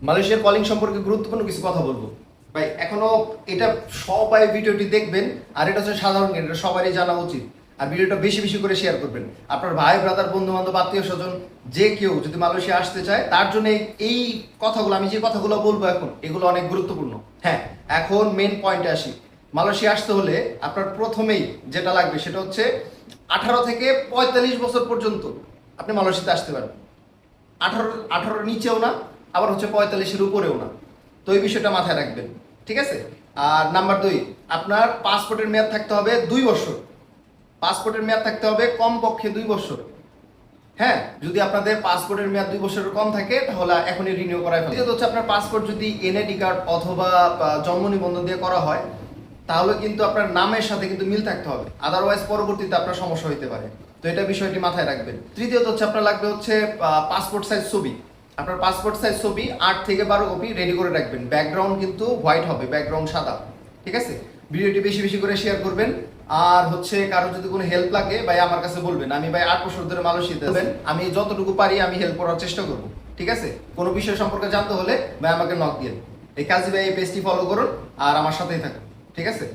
মালয়েশিয়ার কলিং সম্পর্কে গুরুত্বপূর্ণ কিছু কথা বলবো ভাই। এখনো এটা সবাই ভিডিওটি দেখবেন, আর এটা হচ্ছে সাধারণ জ্ঞান, এটা সবারই জানা উচিত। আর ভিডিওটা বেশি বেশি করে শেয়ার করবেন। আপনার ভাই ব্রাদার বন্ধু বান্ধব আত্মীয় স্বজন যে কেউ যদি মালয়েশিয়া আসতে চায় তার জন্য এই কথাগুলো, আমি যে কথাগুলো বলবো এখন, এগুলো অনেক গুরুত্বপূর্ণ। হ্যাঁ, এখন মেন পয়েন্টে আসি। মালয়েশিয়া আসতে হলে আপনার প্রথমেই যেটা লাগবে সেটা হচ্ছে 18 থেকে 45 বছর পর্যন্ত আপনি মালয়েশিয়াতে আসতে পারেন। 18 নিচেও না, আবার হচ্ছে 45-এর উপরেও না। তো এই বিষয়টা মাথায় রাখবেন, ঠিক আছে? আর নাম্বার 2, আপনার পাসপোর্টের মেয়াদ থাকতে হবে 2 বছর। পাসপোর্টের মেয়াদ থাকতে হবে কমপক্ষে 2 বছর। হ্যাঁ, যদি আপনাদের পাসপোর্টের মেয়াদ 2 বছরের কম থাকে তাহলে এখনই রিনিউ করাই ফেলুন। দ্বিতীয়ত হচ্ছে আপনার পাসপোর্ট যদি এনআইডি কার্ড অথবা জন্ম নিবন্ধন দিয়ে করা হয় তাহলে কিন্তু আপনার নামের সাথে কিন্তু মিল থাকতে হবে, আদারওয়াইজ পরবর্তীতে আপনার সমস্যা হতে পারে। তো এটা বিষয়টি মাথায় রাখবেন। তৃতীয়ত হচ্ছে আপনার লাগবে হচ্ছে পাসপোর্ট সাইজ ছবি। আপনার পাসপোর্ট সাইজ ছবি 8 থেকে 12 কপি রেডি করে রাখবেন। ব্যাকগ্রাউন্ড কিন্তু হোয়াইট হবে, ব্যাকগ্রাউন্ড সাদা, ঠিক আছে? ভিডিওটি বেশি বেশি করে শেয়ার করবেন। আর হচ্ছে কারো যদি কোনো হেল্প লাগে ভাই আমার কাছে বলবেন। আমি ভাই 8 বছর ধরে মালয়েশিয়াতে আছি, আমি যতটুকু পারি আমি হেল্প করার চেষ্টা করব, ঠিক আছে? কোনো বিষয় সম্পর্কে জানতে হলে ভাই আমাকে নক দিন। এই কাজী ভাই এই পেজটি ফলো করুন আর আমার সাথেই থাকুন, ঠিক আছে?